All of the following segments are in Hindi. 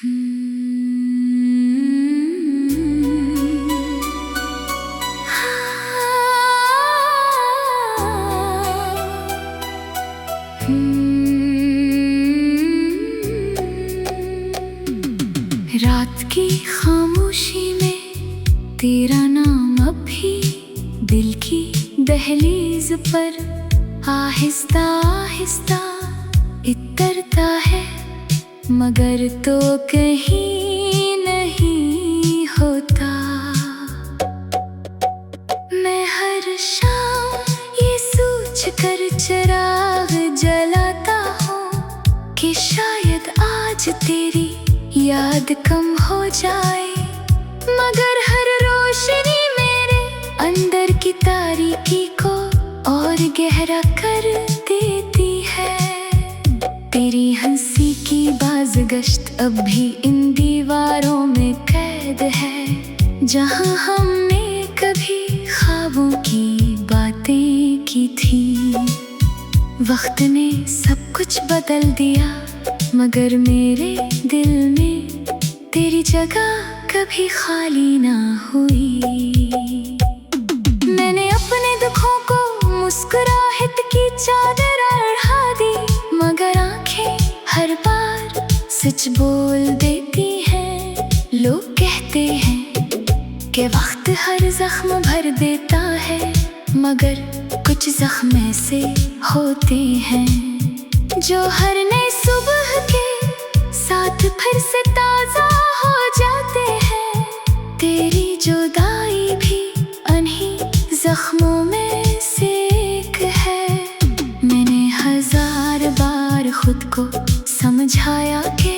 रात की खामोशी में तेरा नाम अब भी दिल की दहलीज पर आहिस्ता आहिस्ता इतरता है, मगर तो कहीं नहीं होता। मैं हर शाम ये सोच कर चिराग जलाता हूँ कि शायद आज तेरी याद कम हो जाए, मगर हर रोशनी मेरे अंदर की तारीकी को और गहरा कर देती है। तेरी हंसी की बाज़गश्त अब भी इन दीवारों में कैद है, जहां हमने कभी ख्वाबों की बातें की थी। वक्त ने सब कुछ बदल दिया, मगर मेरे दिल में तेरी जगह कभी खाली ना हुई। मैंने अपने दुखों को मुस्कुराहट की चादर ओढ़ा दी, मगर आंखें हर बार सच बोल देती हैं। लोग कहते हैं कि वक्त हर जख्म भर देता है, मगर कुछ जख्म ऐसे होते हैं जो हर नई सुबह के साथ फिर से ताजा हो जाते हैं। तेरी जुदाई भी उन्हीं जख्मों में से एक है। मैंने हजार बार खुद को समझाया कि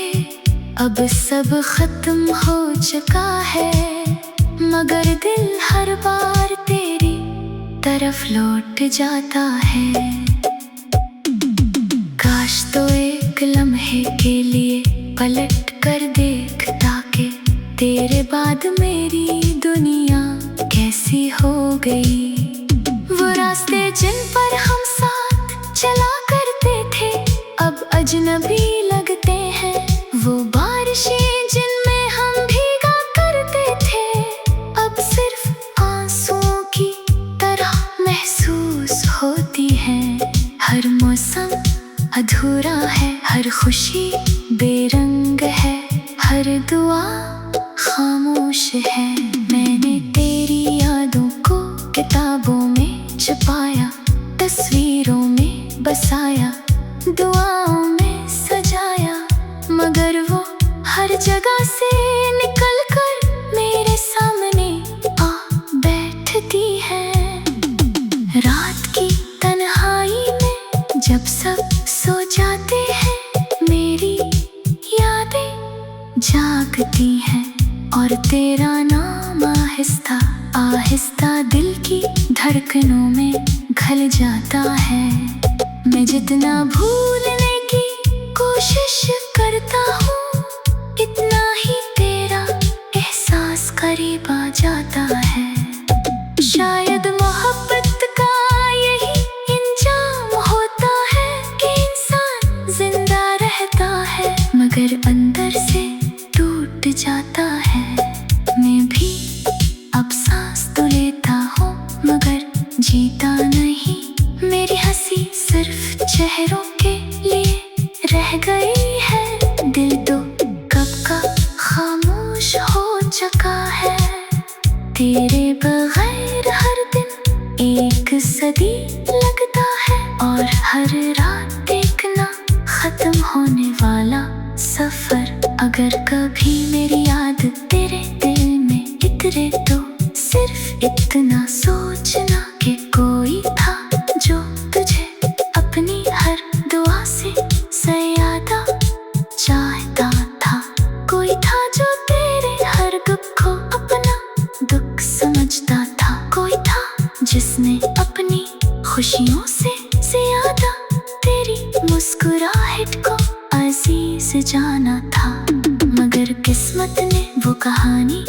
अब सब खत्म हो चुका है, मगर दिल हर बार तेरी तरफ लौट जाता है। काश तो एक लम्हे के लिए पलट कर देख, ताकि तेरे बाद मेरी दुनिया कैसी हो गई। वो रास्ते जिन पर हम साथ चला करते थे अब अजनबी लगते हैं। वो बारिशें जिनमें हम भीगा करते थे अब सिर्फ आंसुओं की तरह महसूस होती हैं। हर मौसम अधूरा है, हर खुशी बेरंग है, हर दुआ खामोश है। मैंने तेरी यादों को किताबों में छुपाया, तस्वीरों में बसाया, दुआओं में सजाया, मगर वो हर जगह से निकल कर मेरे सामने आ बैठती है। रात की तन्हाई में जब सब सो जाते हैं, मेरी यादें जागती हैं और तेरा नाम आहिस्ता आहिस्ता दिल की धड़कनों में घल जाता है। मैं जितना भूलने की कोशिश करता हूँ, इतना ही तेरा एहसास करीब आ जाता है। शायद मोहब्बत का यही इंजाम होता है कि इंसान जिंदा रहता है, मगर अंदर से टूट जाता है। मैं भी अब सांस तो लेता हूँ, मगर जीता नहीं। मेरी हंसी सिर्फ चेहरों के लिए रह गई है, दिल तो कब का खामोश हो चुका है। तेरे बगैर हर दिन एक सदी लगता है, और हर रात देखना खत्म होने वाला सफर। अगर कभी मेरी याद तेरे दिल में इतरे तो सिर्फ इतना सोचना कि कोई था जो तुझे अपनी हर दुआ से ज़्यादा चाहता था। कोई था जो तेरे हर दुख को अपना दुख समझता था। कोई था जिसने अपनी खुशियों से ज़्यादा तेरी मुस्कुराहट को अजीज जाना था, मगर किस्मत ने वो कहानी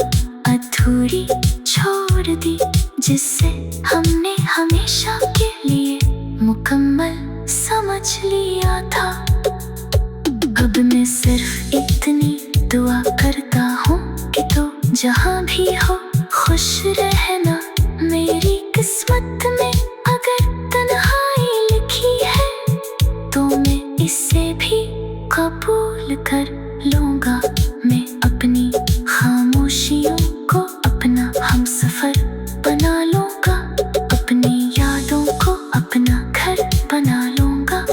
अधूरी छोड़ दी, जिससे हमने हमेशा के लिए मुकम्मल समझ लिया था। अब मैं सिर्फ इतनी दुआ जहाँ भी हो खुश रहना। मेरी किस्मत में अगर तन्हाई लिखी है तो मैं इसे भी कबूल कर लूँगा। मैं अपनी खामोशियों को अपना हमसफर बना लूँगा, अपनी यादों को अपना घर बना लूँगा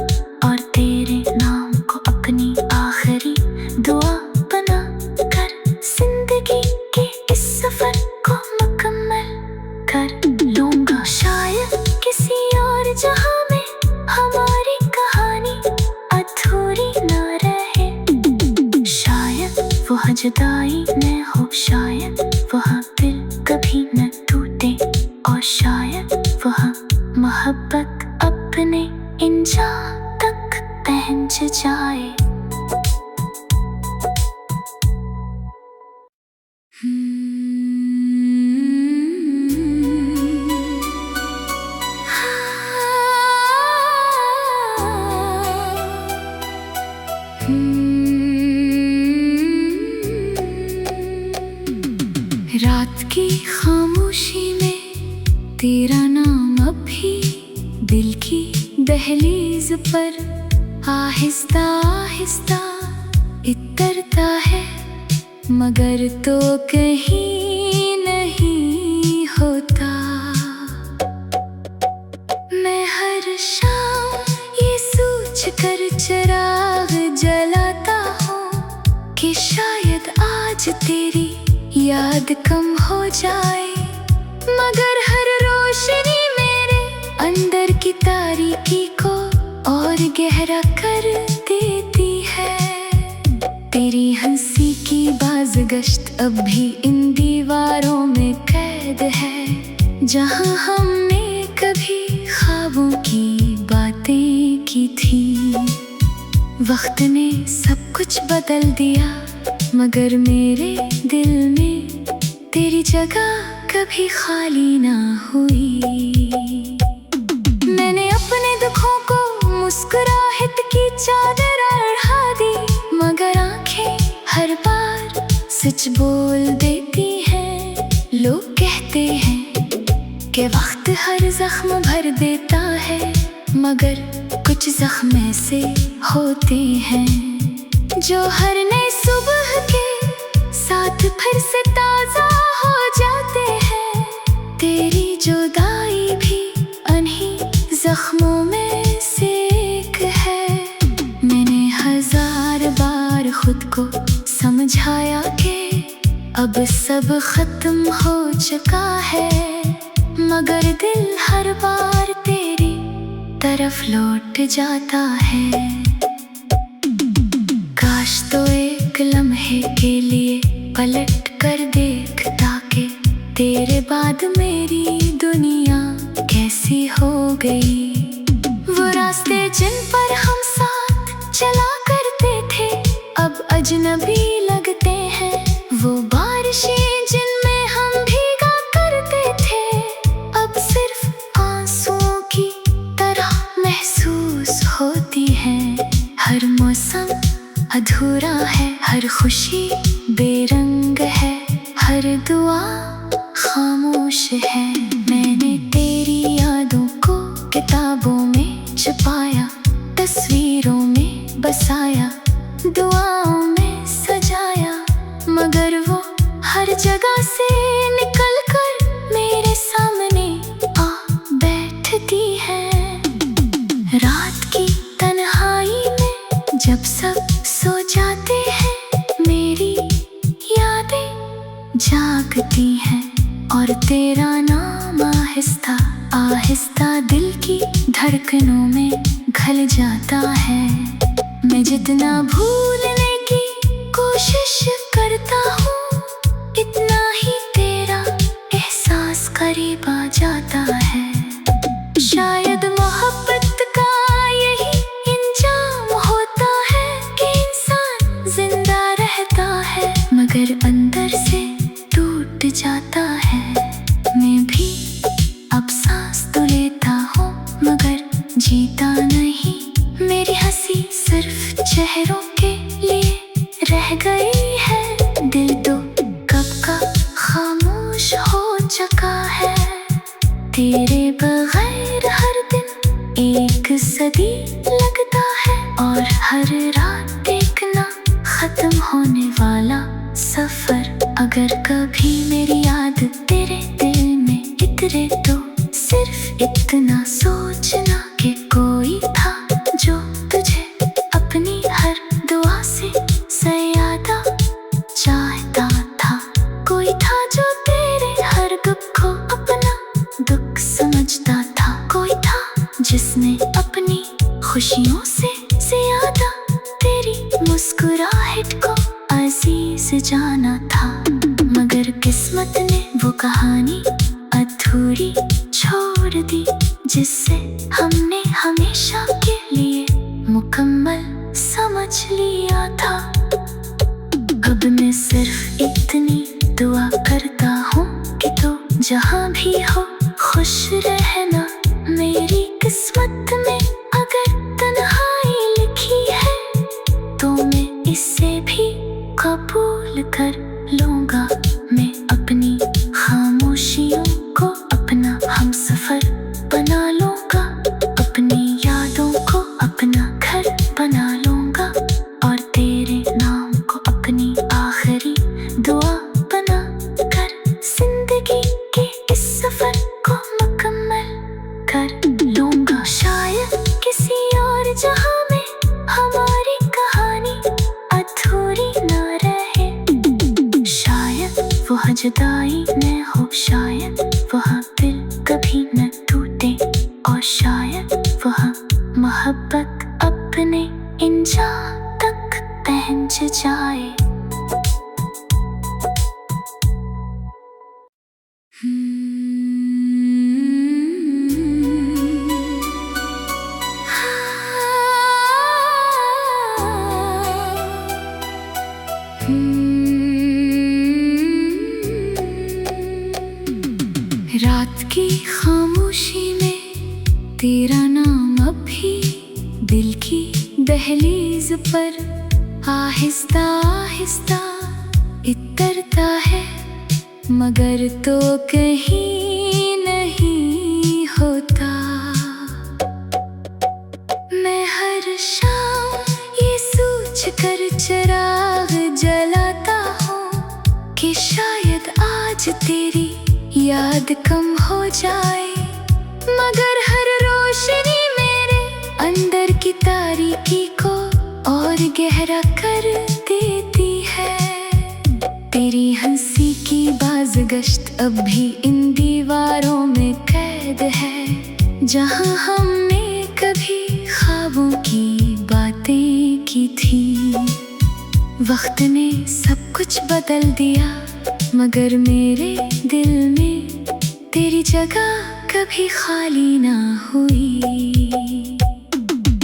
और तेरे नाम को अपनी आखिरी दुआ बना कर जिंदगी के इस सफर को मुकम्मल कर लूँगा। शायद किसी और जहां में हमारी कहानी अधूरी न रहे, शायद वह जुदाई न हो, शायद वह दिल कभी न टूटे और शायद वह मोहब्बत अपने इंजाम तक पहुंच जाए। रात की खामोशी में तेरा नाम अब भी दिल की दहलीज पर आहिस्ता आहिस्ता इतरता है, मगर तो कहीं नहीं होता। मैं हर शाम ये सोच कर चिराग जलाता हूँ कि शायद आज तेरी याद कम हो जाए, मगर हर रोशनी मेरे अंदर की तारीकी को और गहरा कर देती है। तेरी हंसी की बाज़गश्त अब भी इन दीवारों में कैद है, जहां हमने कभी ख्वाबों की बातें की थी। वक्त ने सब कुछ बदल दिया, मगर मेरे दिल में तेरी जगह कभी खाली ना हुई। मैंने अपने दुखों को मुस्कुराहट की चादर ओढ़ा दी, मगर आंखें हर बार सच बोल देती हैं। लोग कहते हैं कि वक्त हर जख्म भर देता है, मगर कुछ जख्म ऐसे होते हैं जो हर नई सुबह के साथ फिर से ताजा हो जाते हैं। तेरी जुदाई भी उन्हीं जख्मों में से एक है। मैंने हजार बार खुद को समझाया कि अब सब खत्म हो चुका है, मगर दिल हर बार तेरी तरफ लौट जाता है। काश तो एक लम्हे के लिए पलट कर देख, ताकि तेरे बाद मेरी दुनिया कैसी हो गई। वो रास्ते जिन पर हम साथ चला करते थे अब अजनबी लगते हैं। वो बारिशें जिनमें हम भीगा करते थे अब सिर्फ आंसुओं की तरह महसूस होती हैं। हर मौसम अधूरा है, हर खुशी बेरंग है, हर दुआ खामोश है। मैंने तेरी यादों को किताबों में छुपाया, तस्वीरों में बसाया, दुआओं में सजाया, मगर वो हर जगह से निकल कर मेरे सामने आ बैठती है। रात की तन्हाई में जब सब सो जाते हैं, मेरी यादें जागती हैं और तेरा नाम आहिस्ता आहिस्ता दिल की धड़कनों में घल जाता है। मैं जितना भूलने की कोशिश करता हूँ, इतना ही तेरा एहसास करीब आ जाता है। शायद मोहब्बत का यही इंजाम होता है कि इंसान जिंदा रहता है, मगर अंदर से टूट जाता है। मैं भी अब सांस तो लेता हूँ, मगर जीता नहीं। मेरी हंसी सिर्फ चेहरों के लिए रह गई है, दिल तो कब का तेरे बगैर हर दिन एक सदी लगता है, और हर रात देखना खत्म होने वाला सफर। अगर कभी मेरी याद तेरे दिल में इतरे तो सिर्फ इतना सोचना कि कोई था जो तुझे अपनी हर दुआ से ज्यादा चाहता था। कोई था जो तेरे हर दुख को अपना दुख समझता था। कोई था जिसने अपनी खुशियों से ज्यादा तेरी मुस्कुराहट को अजीज जाना था। मगर किस्मत ने वो कहानी अधूरी छोड़ दी, जिससे हमने हमेशा के लिए मुकम्मल समझ लिया था। अब मैं सिर्फ इतनी दुआ करता हूँ कि तू जहाँ भी हो खुश रहना। मेरी किस्मत में अगर तन्हाई लिखी है तो मैं इसे भी कबूल कर लूँगा। मैं अपनी खामोशियों को अपना हमसफर बना लूँगा, अपनी यादों को अपना घर बना लूँगा, और तेरे नाम को अपनी आखिरी दुआ बना कर जिंदगी के इस सफर को मुकम्मल कर लूँगा। शायद किसी और जहां में हमारी कहानी अधूरी न रहे, शायद वह जुदाई न हो, शायद वह दिल कभी न टूटे, और शायद वह मोहब्बत अपने इंजा तक पहुंच जाए। रात की खामोशी में तेरा नाम अब भी दिल की दहलीज पर आहिस्ता आहिस्ता इतरता है, मगर तो कहीं नहीं होता। मैं हर शाम ये सोच कर चिराग जलाता हूँ कि शायद आज तेरी याद कम हो जाए, मगर हर रोशनी मेरे अंदर की तारीकी को और गहरा कर देती है। तेरी हंसी की बाज़गश्त अब भी इन दीवारों में कैद है, जहां हमने कभी ख्वाबों की बातें की थी। वक्त ने सब कुछ बदल दिया, मगर मेरे दिल में तेरी जगह कभी खाली ना हुई।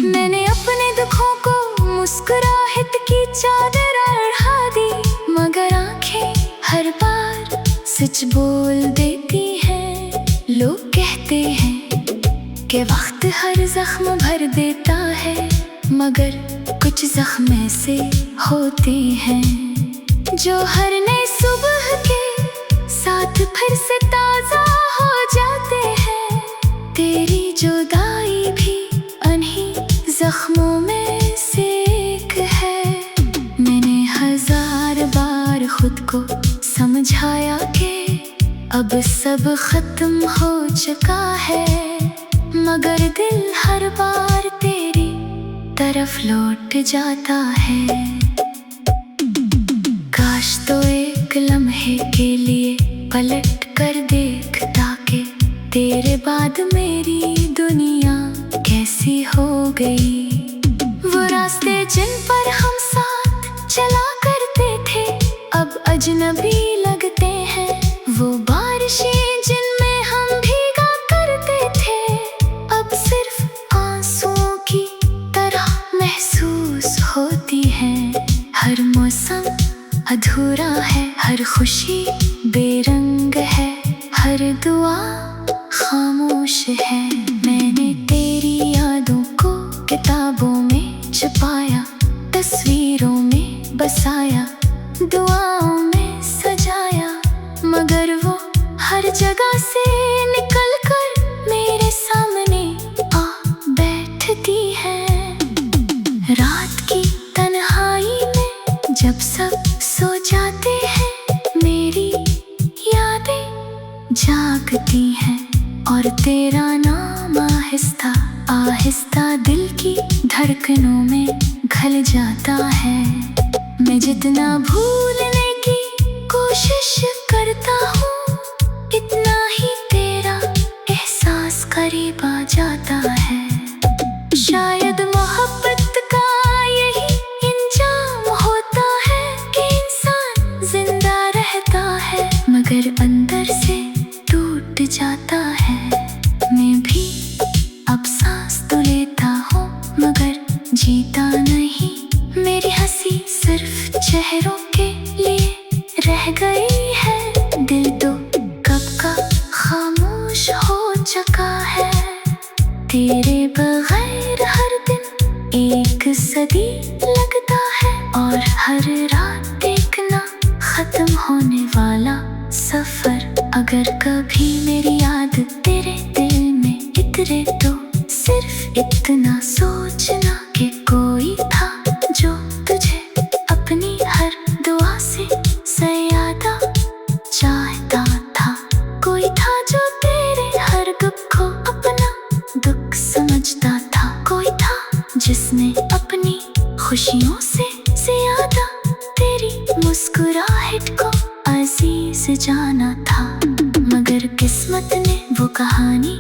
मैंने अपने दुखों को मुस्कुराहट की चादर ओढ़ा दी, मगर आंखें हर बार सच बोल देती हैं। लोग कहते हैं कि वक्त हर जख्म भर देता है, मगर कुछ जख्म ऐसे होते हैं जो हर नई सुबह के साथ फिर से ताजा हो जाते हैं। तेरी जुदाई भी उन्हीं जख्मों में से एक है। मैंने हजार बार खुद को समझाया कि अब सब खत्म हो चुका है, मगर दिल हर बार तेरी तरफ लौट जाता है। काश तो एक लम्हे के लिए पलट कर देख, ताकि तेरे बाद मेरी दुनिया कैसी हो गई। वो रास्ते जिन पर हम साथ चला करते थे अब अजनबी लगते हैं। वो बारिशें जिनमें हम भीगा करते थे अब सिर्फ आंसुओं की तरह महसूस होती हैं। हर मौसम अधूरा है, हर खुशी बेरंग है, हर दुआ खामोश है। मैंने तेरी यादों को किताबों में छुपाया, तस्वीरों में बसाया, दुआओं में सजाया, मगर वो हर जगह से निकल कर जब सब सो जाते हैं मेरी यादें जागती हैं और तेरा नाम आहिस्ता आहिस्ता दिल की धड़कनों में घल जाता है। मैं जितना भूलने की कोशिश करता हूँ इतना ही तेरा एहसास करीब आ जाता है। शायद मोहब्बत का यही इंजाम होता है कि इंसान जिंदा रहता है मगर अंदर से टूट जाता है। मैं भी अब सांस तो लेता हूँ मगर जीता नहीं। मेरी हंसी सिर्फ चेहरों के लिए रह गई है। दिल तो कब का खामोश हो चुका है। तेरे बगैर हर दिन एक सदी लगता है और हर रात देखना खत्म होने वाला सफर। अगर कभी मेरी याद तेरे दिल में इतरे तो सिर्फ इतना सोचना कि कोई था जो तुझे अपनी हर दुआ से ज़्यादा चाहता था। कोई था जो तेरे हर दुख को अपना दुख समझता था। कोई था जिसने अपनी खुशियों से ज़्यादा तेरी मुस्कुराहट को अजीज जाना था। मगर किस्मत ने वो कहानी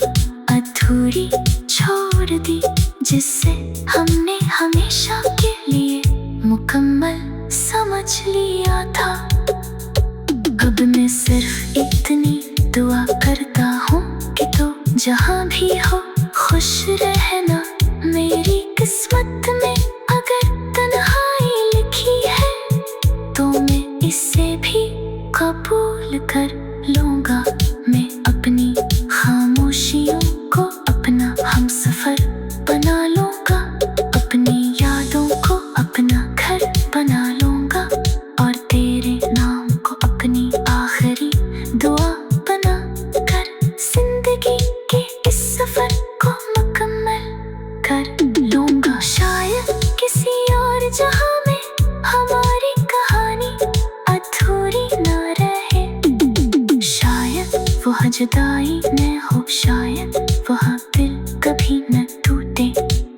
अधूरी छोड़ दी जिससे हमने हमेशा के लिए मुकम्मल समझ लिया था। अब मैं सिर्फ इतनी दुआ करता हूँ कि तू जहाँ भी हो खुश रहना। मेरी किस्मत में अगर तन्हाई लिखी है तो मैं इससे भी कबूल कर लूँगा। मैं अपनी खामोशियों को अपना हमसफर बना लूँगा। अपनी यादों को अपना घर बना लूँगा और तेरे नाम को अपनी आखिरी दुआ बना कर जिंदगी के इस सफर को मुकम्मल कर लूँगा। शायद किसी और जहां में हमारी कहानी अधूरी न रहे। शायद वह जुदाई न हो, शायद वह दिल कभी न टूटे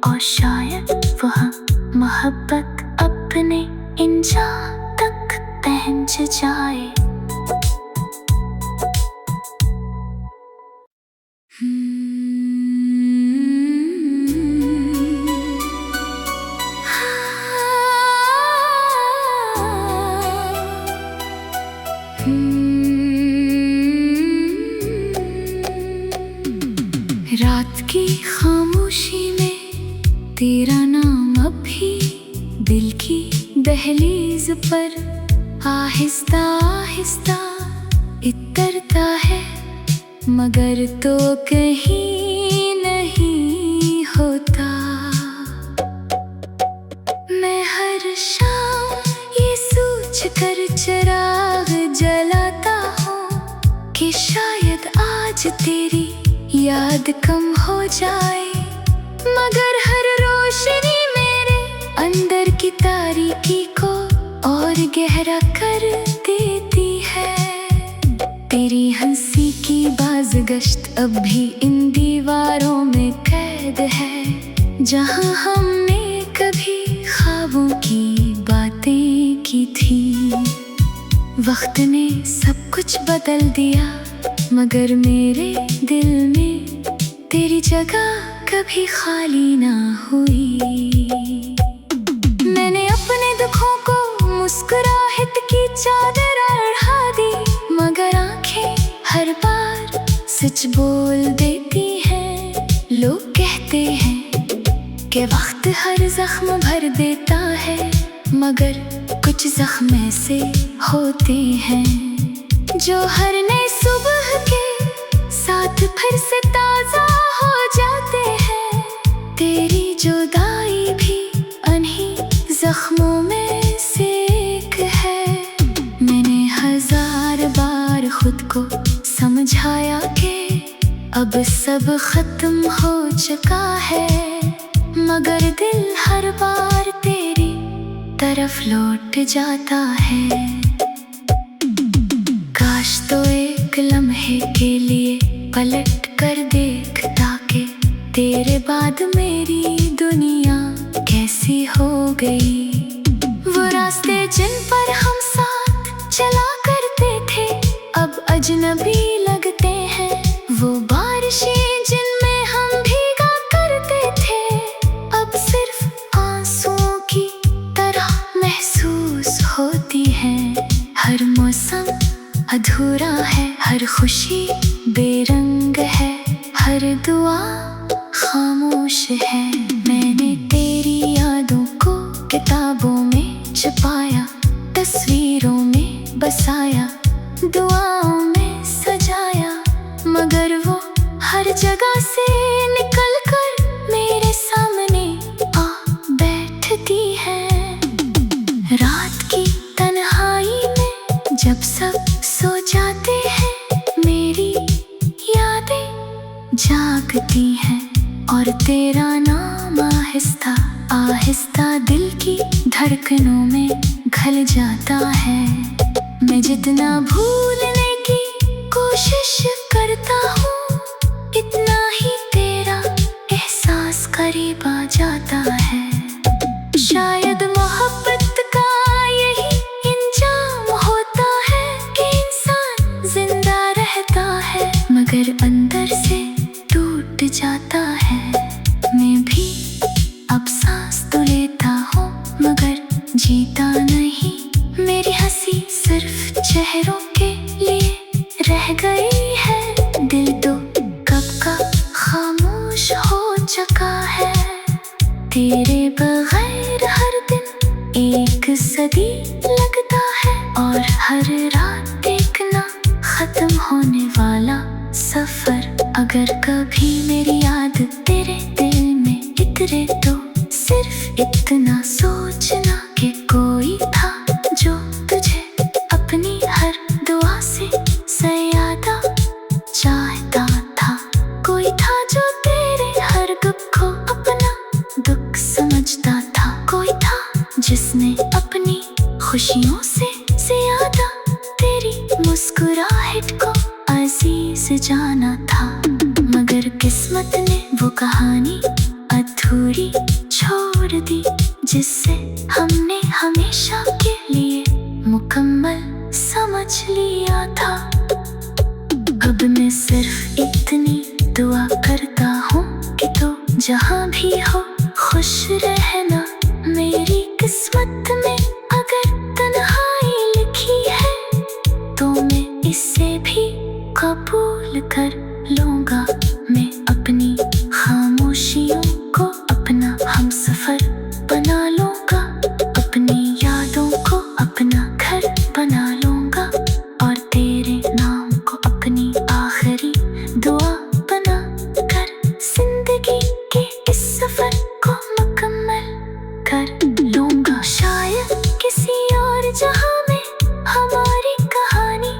और शायद वह मोहब्बत अपने इंजाम तक पहुंच जाए। रात की खामोशी में तेरा नाम अब भी दिल की दहलीज पर आहिस्ता आहिस्ता इतरता है मगर तो कहीं नहीं होता। मैं हर शाम ये सोच कर चिराग जलाता हूँ कि शायद आज तेरी याद कम हो जाए मगर हर रोशनी मेरे अंदर की तारीकी को और गहरा कर देती है। तेरी हंसी की बाज़गश्त अब भी इन दीवारों में कैद है जहां हमने कभी ख्वाबों की बातें की थी। वक्त ने सब कुछ बदल दिया मगर मेरे दिल में तेरी जगह कभी खाली ना हुई। मैंने अपने दुखों को मुस्कुराहट की चादर ओढ़ा दी मगर आंखें हर बार सच बोल देती हैं। लोग कहते हैं कि वक्त हर जख्म भर देता है मगर कुछ जख्म ऐसे होते हैं जो हर नई सुबह के साथ फिर से ताजा हो जाते हैं। तेरी जुदाई भी उन्हीं जख्मों में से एक है। मैंने हजार बार खुद को समझाया कि अब सब खत्म हो चुका है मगर दिल हर बार तेरी तरफ लौट जाता है। काश तो एक लम्हे के लिए पलट कर देख, ताकि तेरे बाद मेरी दुनिया कैसी हो गई। वो रास्ते जिन पर हम साथ चला करते थे अब अजनबी लगते हैं। वो बारिशें जिनमें हम भीगा करते थे अब सिर्फ आंसुओं की तरह महसूस होती हैं। हर मौसम अधूरा है, हर खुशी बेरंग है, हर दुआ खामोश है। मैंने तेरी यादों को किताबों में छुपाया, तस्वीरों में बसाया, दुआओं में सजाया, मगर वो हर जगह से निकल कर मेरे सामने आ बैठती है। रात की तन्हाई में जब सब सो जाते हैं मेरी यादें जागती हैं और तेरा नाम आहिस्ता आहिस्ता दिल की धड़कनों में घल जाता है। मैं जितना भूलने की कोशिश करता हूँ इतना ही तेरा एहसास करीब आ जाता है। शायद मोहब्बत का यही इंजाम होता है कि इंसान जिंदा रहता है मगर अंदर से टूट जाता है। मैं भी अब सांस तो लेता हूँ मगर जीता नहीं। मेरी हंसी सिर्फ चेहरों के लिए रह गई है, दिल तो कब का खामोश हो चुका है। तेरे बगैर हर दिन एक सदी लगता है और हर रात देखना खत्म होने वाला सफर। अगर कभी मेरी याद तेरे दिल में इतरे तो सिर्फ इतना सोचना कि कोई था जो तुझे अपनी हर दुआ से ज़्यादा चाहता था। कोई था जो तेरे हर दुख को अपना दुख समझता था। कोई था जिसने अपनी खुशियों से ज़्यादा तेरी मुस्कुराहट को अजीज जाना था। मगर किस्मत ने वो कहानी अधूरी छोड़ दी जिससे हमने हमेशा के लिए मुकम्मल समझ लिया था। अब मैं सिर्फ इतनी दुआ करता हूँ कि तू जहाँ भी हो खुश रहना। मेरी किस्मत में अगर तन्हाई लिखी है तो मैं इसे भी कबूल कर लूँगा। मैं अपनी खामोशियों को अपना हमसफर बना लूँगा, अपनी यादों को अपना घर बना लूँगा और तेरे नाम को अपनी आखिरी दुआ बना कर जिंदगी के इस सफर को मुकम्मल कर लूँगा। शायद किसी और जहां में हमारी कहानी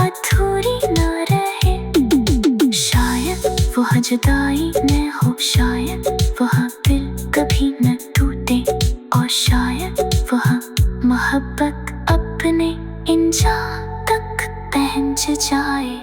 अधूरी न रहे, शायद वह जुदाई न हो, शायद वह दिल कभी न टूटे और शायद वह मोहब्बत अपने इंजाम तक पहुंच जाए।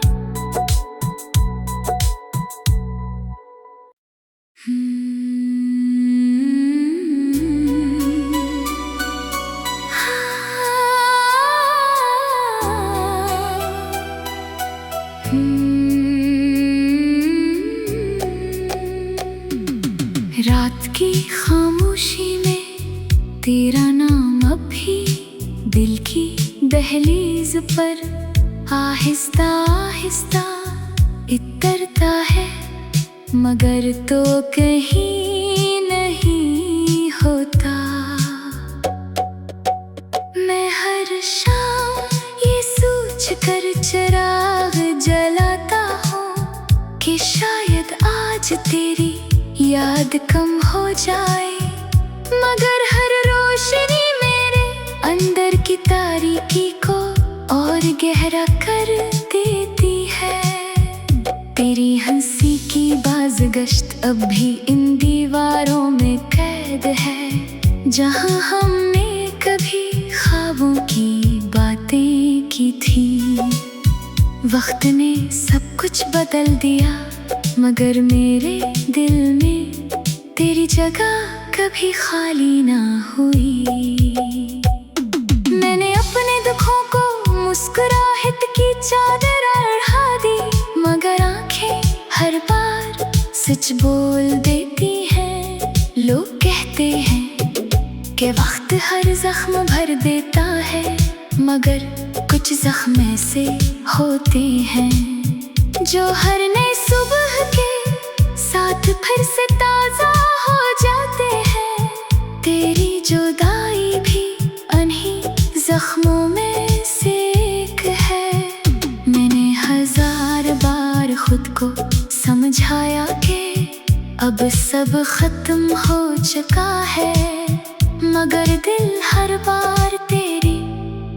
रात की खामोशी में तेरा नाम अब भी दिल की दहलीज पर आहिस्ता आहिस्ता इतरता है, मगर तो कहीं नहीं होता। मैं हर शाम ये सोच कर चिराग जलाता हूँ कि शायद आज तेरी याद कम हो जाए, मगर हर रोशनी मेरे अंदर की तारीकी को और गहरा कर देती है। तेरी हंसी की बाज़गश्त अब भी इन दीवारों में कैद है, जहां हमने की बातें की थी। वक्त ने सब कुछ बदल दिया, मगर मेरे दिल में तेरी जगह कभी खाली ना हुई। मैंने अपने दुखों को मुस्कुराहट की चादर ओढ़ा दी, मगर आंखें हर बार सच बोल देती हैं। लोग कहते हैं कि वक्त हर जख्म भर देता है, मगर कुछ जख्म ऐसे होते हैं जो हर नई सुबह के साथ फिर से ताजा हो जाते हैं। तेरी जुदाई भी उन्हीं जख्मों में से एक है। मैंने हजार बार खुद को समझाया कि अब सब खत्म हो चुका है, मगर दिल हर बार तेरी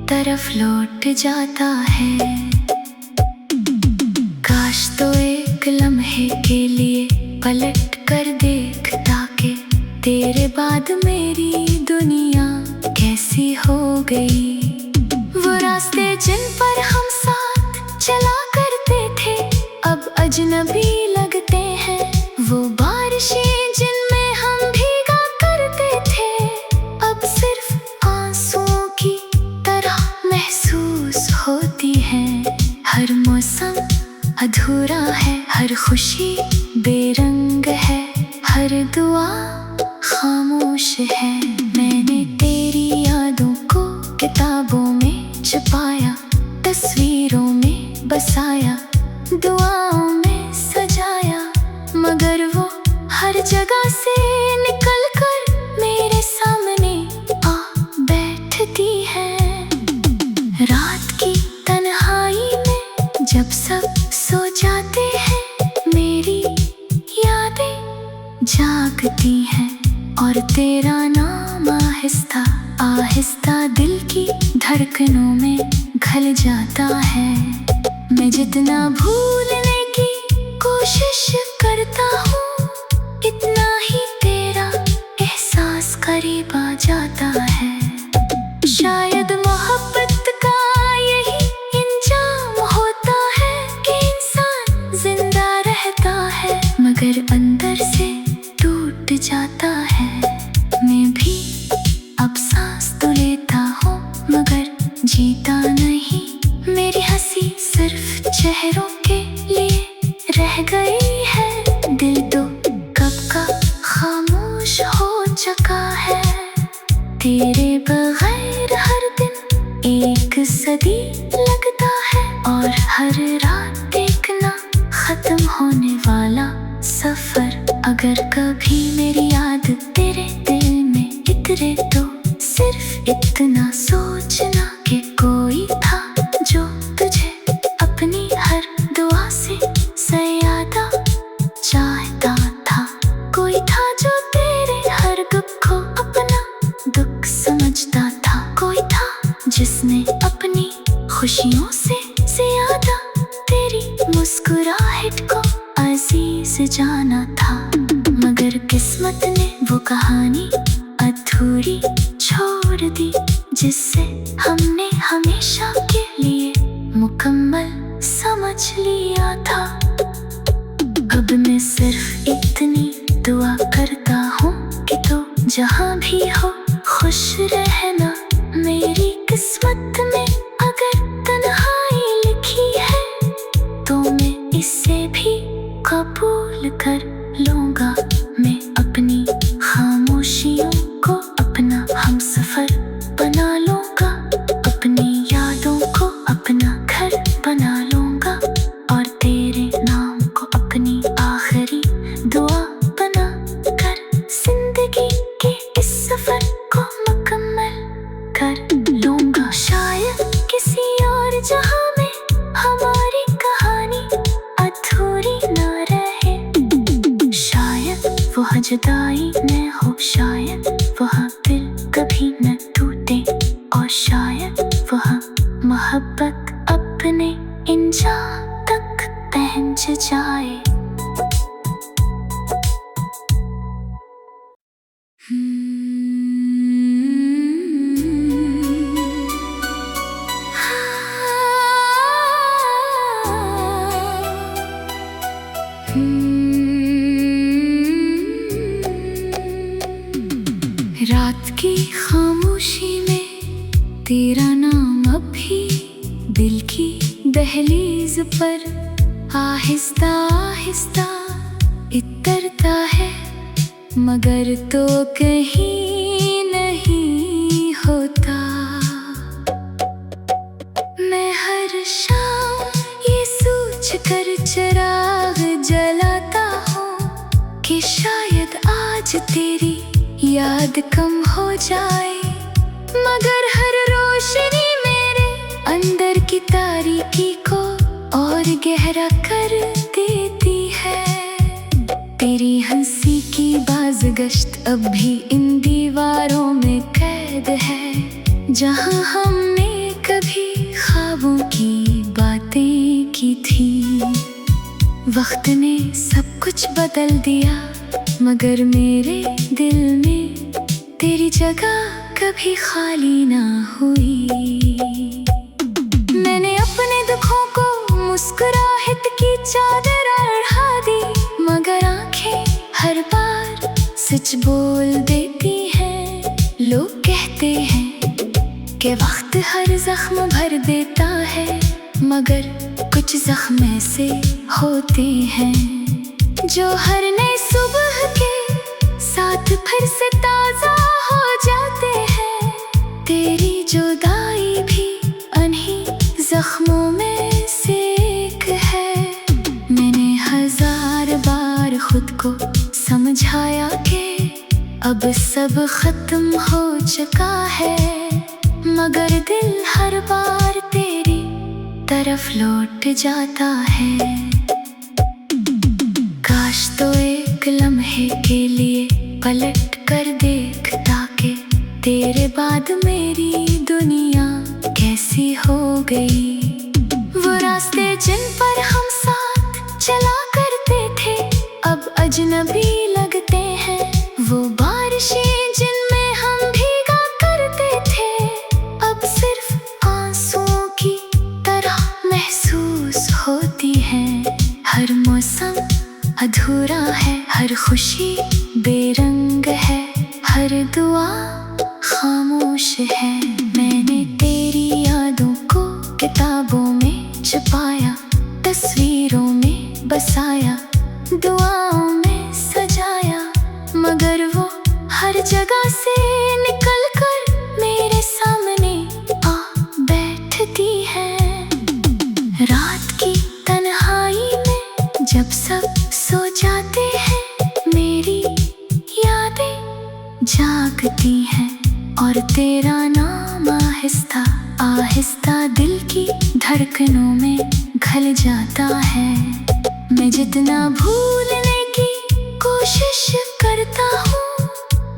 तरफ लौट जाता है। काश तो एक लम्हे के लिए पलट कर देखता कि तेरे बाद मेरी दुनिया कैसी हो गई। वो रास्ते जिन पर हम साथ चला करते थे अब अजनबी लगते हैं। वो बारिशें जिनमें हम भीगा करते थे अब सिर्फ आंसुओं की तरह महसूस होती हैं। हर मौसम अधूरा है, हर खुशी बेरंग है, हर दुआ खामोश है। मैंने तेरी यादों को किताबों में छुपाया, तस्वीरों में बसाया, दुआओं में सजाया, मगर वो हर जगह से निकल कर मेरे सामने आ बैठती है। रात की तन्हाई में जब सब सो जाते हैं, मेरी यादें जागती हैं और तेरा नाम आहिस्ता आहिस्ता दिल की धड़कनों में घल जाता है। मैं जितना भूलने की कोशिश करता हूँ, इतना ही तेरा एहसास करीब आ जाता है। शायद मोहब्बत का यही इंजाम होता है कि इंसान जिंदा रहता है मगर अंदर से टूट जाता है। मैं भी अब सांस तो लेता हूँ मगर जीता नहीं। मेरी हंसी सिर्फ चेहरों के लिए रह गई है, दिल तो कब का खामोश हो चुका है। तेरे बगैर हर दिन एक सदी लगता है और हर रात देखना खत्म होने वाला सफर। अगर कभी मेरी याद तेरे दिल में इतरे तो सिर्फ इतना सोचना कि कोई था जो तुझे अपनी हर दुआ से ज्यादा चाहता था। कोई था जो तेरे हर दुख को अपना दुख समझता था। कोई था जिसने अपनी खुशियों से ज्यादा तेरी मुस्कुराहट को अजीज जाना था। मगर किस्मत ने वो कहानी अधूरी छोड़ दी जिससे हमने हमेशा के लिए मुकम्मल समझ लिया था। अब मैं सिर्फ इतनी दुआ करता हूँ कि तू जहाँ भी हो खुश रहना। मेरी किस्मत में अगर तन्हाई लिखी है तो मैं इसे भी कबूल कर लूँगा। मैं अपनी खामोशियों को अपना हमसफर बना लूँगा, अपनी यादों को अपना घर बना लूँगा और तेरे नाम को अपनी आखिरी दुआ बना कर जिंदगी के इस सफर को मुकम्मल कर लूँगा। शायद किसी और जहां में हमारी कहानी अधूरी न रहे, शायद वह जुदाई न हो, शायद वह दिल कभी न टूटे और शायद वह मोहब्बत अपने इंजाम तक पहुंच जाए। दिल की दहलीज पर आहिस्ता आहिस्ता इतरता है, मगर तो कहीं नहीं होता। मैं हर शाम ये सोच कर चिराग जलाता हूँ कि शायद आज तेरी याद कम हो जाए, मगर हर रोशनी मेरे अंदर की तारीकी को और गहरा कर देती है। तेरी हंसी की बाज़गश्त अब भी इन दीवारों में कैद है, जहाँ हमने कभी ख्वाबों की बातें की थी। वक्त ने सब कुछ बदल दिया, मगर मेरे दिल में तेरी जगह कभी खाली ना हुई। मैंने अपने दुखों को मुस्कुराहट की चादर ओढ़ा दी, मगर आंखें हर बार सच बोल देती हैं। लोग कहते हैं कि वक्त हर जख्म भर देता है, मगर कुछ जख्म ऐसे होते हैं जो हर नई सुबह के साथ फिर से ताजा हो जाते हैं। तेरी जुदाई भी उन्हीं जख्मों में से एक है। मैंने हजार बार खुद को समझाया कि अब सब खत्म हो चुका है, मगर दिल हर बार तेरी तरफ लौट जाता है। काश तो एक लम्हे के लिए पलट कर देख, ताकि तेरे बाद मेरी दुनिया कैसी हो गई। वो रास्ते जिन पर हम साथ चला करते थे अब अजनबी लगते हैं। वो बारिशें जिनमें हम भीगा करते थे अब सिर्फ आंसुओं की तरह महसूस होती हैं। हर मौसम अधूरा है, हर खुशी बेरंग है, हर दुआ खामोश है। मैंने तेरी यादों को किताबों में छुपाया, तस्वीरों में बसाया, दुआओं में सजाया, मगर वो हर जगह से निकल कर मेरे सामने आ बैठती है। रात की तन्हाई में जब सब सो जाते हैं, मेरी यादें जागती हैं और तेरा नाम आहिस्ता आहिस्ता दिल की धड़कनों में घल जाता है। मैं जितना भूलने की कोशिश करता हूँ,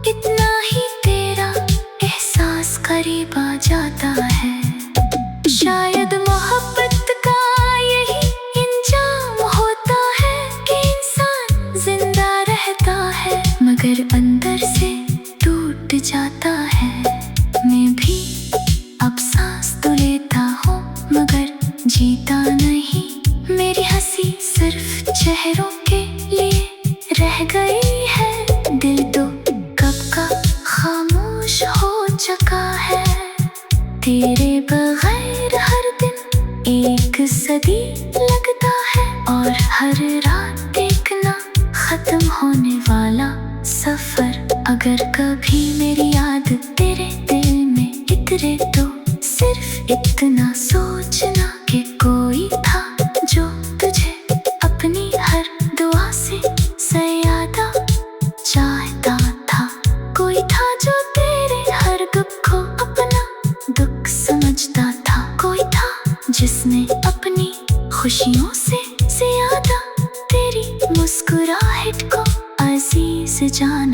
इतना ही तेरा एहसास करीब आ जाता है। शायद मोहब्बत का यही इंजाम होता है कि इंसान जिंदा रहता है, मगर अंदर से टूट जाता है। मैं भी अब सांस तो लेता हूँ, मगर जीता नहीं। मेरी हंसी सिर्फ चेहरों के लिए रह गई है, दिल तो कब का खामोश हो चुका है। तेरे बगैर हर दिन एक सदी लगता है, और हर रात देखना खत्म होने वाला सफर। अगर कभी मेरी याद तेरे दिल में इतरे तो सिर्फ इतना सोचना कि कोई था जो तुझे अपनी हर दुआ से ज़्यादा चाहता था। कोई था जो तेरे हर दुख को अपना दुख समझता था। कोई था जिसने अपनी खुशियों से ज़्यादा तेरी मुस्कुराहट को अजीज जाना।